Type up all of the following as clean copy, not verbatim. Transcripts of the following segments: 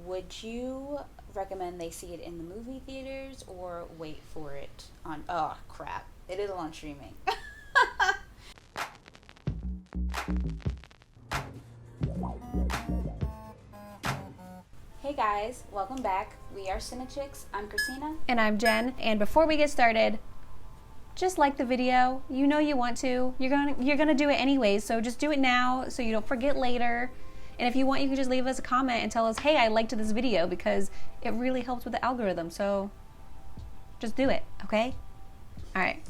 would you recommend they see it in the movie theaters or wait for it on, oh crap, it is on streaming. Hey guys, welcome back. We are Cinechicks. I'm Christina. And I'm Jen. And before we get started, just like the video. You know you want to. You're gonna do it anyways, so just do it now so you don't forget later. And if you want, you can just leave us a comment and tell us, hey, I liked this video, because it really helps with the algorithm. So just do it, okay? All right.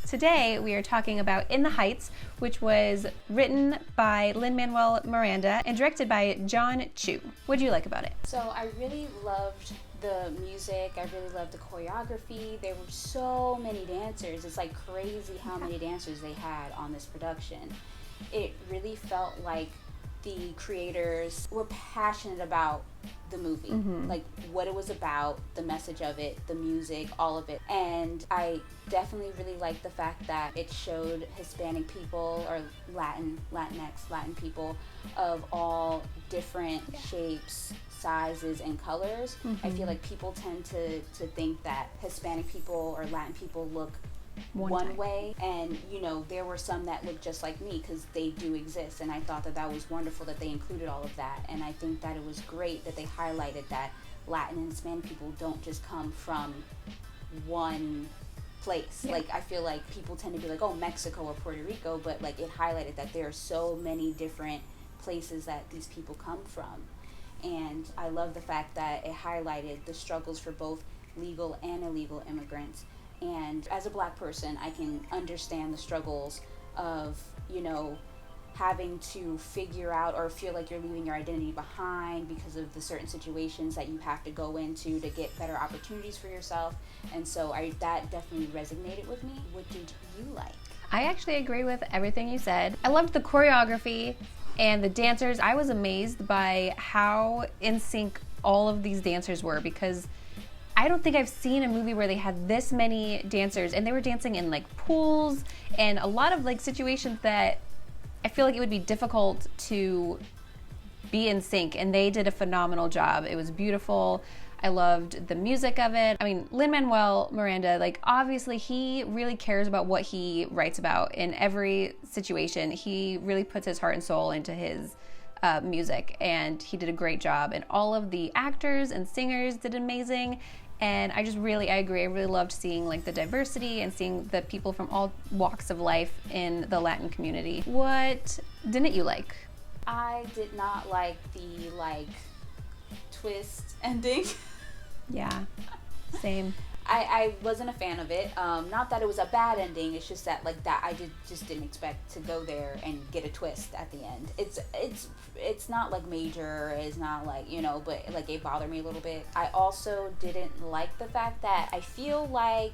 Today we are talking about In the Heights, which was written by Lin-Manuel Miranda and directed by John Chu. What did you like about it? So I really loved the music. I really loved the choreography. There were so many dancers. It's like crazy how many dancers they had on this production. It really felt like the creators were passionate about the movie, like what it was about, the message of it, the music, all of it. And I definitely really liked the fact that it showed Hispanic people or Latin people of all different shapes, sizes, and colors. I feel like people tend to think that Hispanic people or Latin people look one way, and you know, there were some that looked just like me, because they do exist, and I thought that was wonderful that they included all of that. And I think that it was great that they highlighted that Latin and Hispanic people don't just come from one place. Like, I feel like people tend to be like, oh, Mexico or Puerto Rico, but like it highlighted that there are so many different places that these people come from. And I love the fact that it highlighted the struggles for both legal and illegal immigrants. And as a Black person, I can understand the struggles of, you know, having to figure out or feel like you're leaving your identity behind because of the certain situations that you have to go into to get better opportunities for yourself. And so that definitely resonated with me. What did you like? I actually agree with everything you said. I loved the choreography and the dancers. I was amazed by how in sync all of these dancers were, because I don't think I've seen a movie where they had this many dancers, and they were dancing in like pools and a lot of like situations that I feel like it would be difficult to be in sync, and they did a phenomenal job. It was beautiful. I loved the music of it. I mean, Lin-Manuel Miranda, like obviously he really cares about what he writes about in every situation. He really puts his heart and soul into his music, and he did a great job. And all of the actors and singers did amazing. And I agree. I really loved seeing like the diversity and seeing the people from all walks of life in the Latin community. What didn't you like? I did not like the twist ending. Yeah, same. I wasn't a fan of it. Not that it was a bad ending. It's just that I just didn't expect to go there and get a twist at the end. It's not like major. It's not like, you know, but like it bothered me a little bit. I also didn't like the fact that I feel like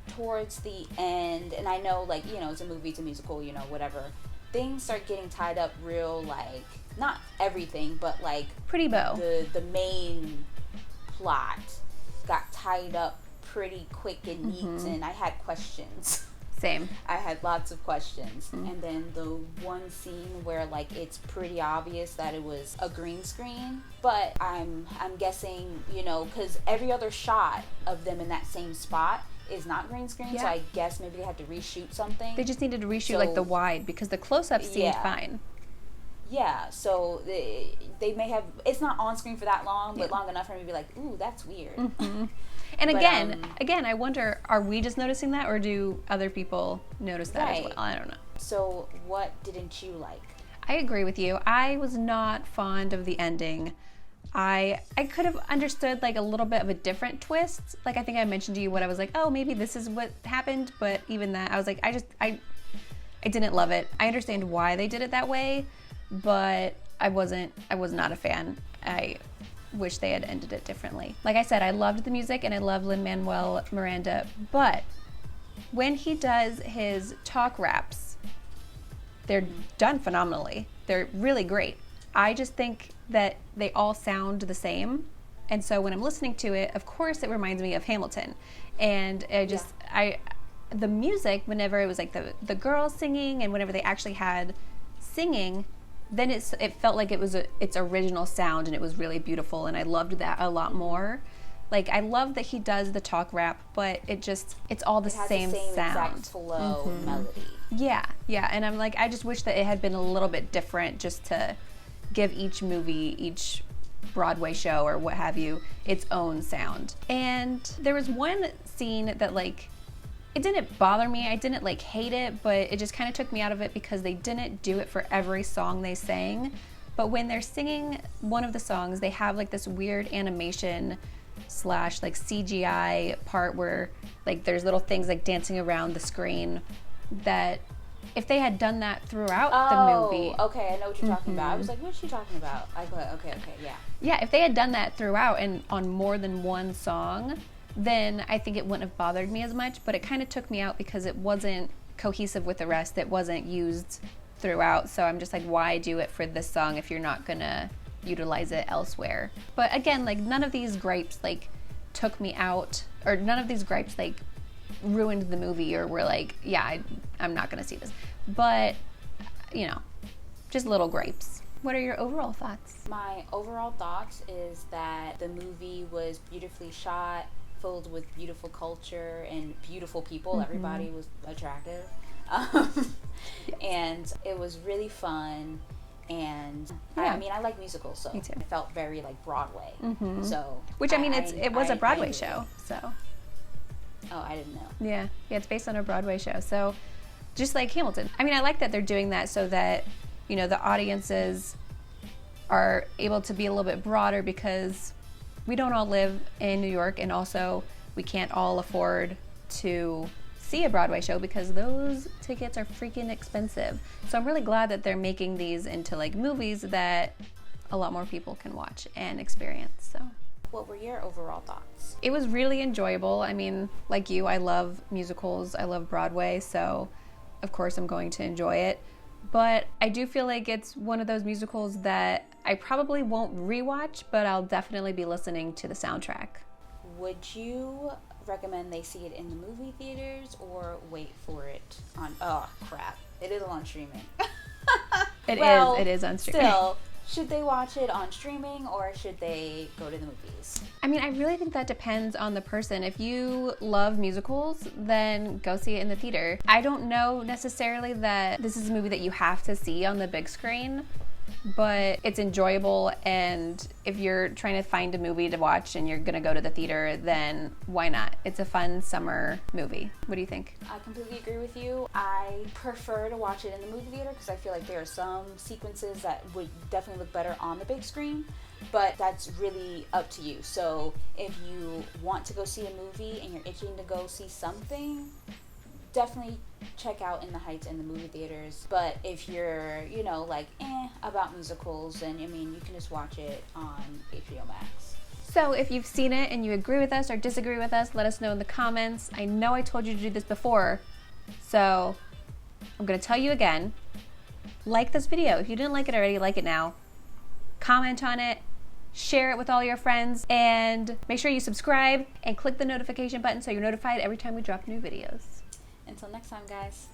towards the end, and I know like, you know, it's a movie, it's a musical, you know, whatever, things start getting tied up real, like not everything, but like pretty bow. The main plot got tied up pretty quick and neat, and I had questions. Same. I had lots of questions. And then the one scene where like it's pretty obvious that it was a green screen, but I'm guessing, you know, because every other shot of them in that same spot is not green screen, so I guess maybe they had to reshoot something. They just needed to reshoot like the wide, because the close-up seemed fine. Yeah, so they may have, it's not on screen for that long, but long enough for me to be like, ooh, that's weird. And again, I wonder, are we just noticing that, or do other people notice that as well? I don't know. So what didn't you like? I agree with you. I was not fond of the ending. I could have understood like a little bit of a different twist. Like I think I mentioned to you what I was like, oh, maybe this is what happened, but even that, I was like, I didn't love it. I understand why they did it that way, but I was not a fan. I wish they had ended it differently. Like I said, I loved the music and I love Lin-Manuel Miranda, but when he does his talk raps, they're done phenomenally. They're really great. I just think that they all sound the same. And so when I'm listening to it, of course it reminds me of Hamilton. And the music, whenever it was like the girls singing and whenever they actually had singing, then it felt like it was its original sound, and it was really beautiful, and I loved that a lot more. Like, I love that he does the talk rap, but it's all the same sound. Exact flow, melody. Yeah, and I'm like, I just wish that it had been a little bit different, just to give each movie, each Broadway show or what have you, its own sound. And there was one scene that, like, it didn't bother me. I didn't like hate it, but it just kind of took me out of it because they didn't do it for every song they sang. But when they're singing one of the songs, they have like this weird animation / like CGI part where like there's little things like dancing around the screen, that if they had done that throughout the movie. Okay, I know what you're talking about. I was like, what's she talking about? I go, okay, yeah. Yeah, if they had done that throughout and on more than one song, then I think it wouldn't have bothered me as much, but it kind of took me out because it wasn't cohesive with the rest. It wasn't used throughout, so I'm just like, why do it for this song if you're not gonna utilize it elsewhere? But again, like, none of these gripes like took me out, or none of these gripes like ruined the movie or were like, yeah, I'm not gonna see this. But, you know, just little gripes. What are your overall thoughts? My overall thoughts is that the movie was beautifully shot, filled with beautiful culture and beautiful people. Everybody was attractive. And it was really fun. And yeah. I mean, I like musicals, so it felt very like Broadway. So, which I mean, it was a Broadway show, so. Oh, I didn't know. Yeah, it's based on a Broadway show. So, just like Hamilton. I mean, I like that they're doing that so that, you know, the audiences are able to be a little bit broader, because we don't all live in New York, and also we can't all afford to see a Broadway show because those tickets are freaking expensive. So I'm really glad that they're making these into like movies that a lot more people can watch and experience. So what were your overall thoughts? It was really enjoyable. I mean, like you, I love musicals, I love Broadway, so of course I'm going to enjoy it. But I do feel like it's one of those musicals that I probably won't rewatch, but I'll definitely be listening to the soundtrack. Would you recommend they see it in the movie theaters or wait for it on, oh crap, it is on streaming. It is on streaming. Still, should they watch it on streaming or should they go to the movies? I mean, I really think that depends on the person. If you love musicals, then go see it in the theater. I don't know necessarily that this is a movie that you have to see on the big screen, but it's enjoyable, and if you're trying to find a movie to watch and you're gonna go to the theater, then why not? It's a fun summer movie. What do you think? I completely agree with you. I prefer to watch it in the movie theater because I feel like there are some sequences that would definitely look better on the big screen, but that's really up to you. So if you want to go see a movie and you're itching to go see something, definitely check out In the Heights in the movie theaters. But if you're, you know, like about musicals, then I mean, you can just watch it on HBO Max. So if you've seen it and you agree with us or disagree with us, let us know in the comments. I know I told you to do this before, so I'm gonna tell you again. Like this video. If you didn't like it already, like it now. Comment on it, share it with all your friends, and make sure you subscribe and click the notification button so you're notified every time we drop new videos. Until next time, guys.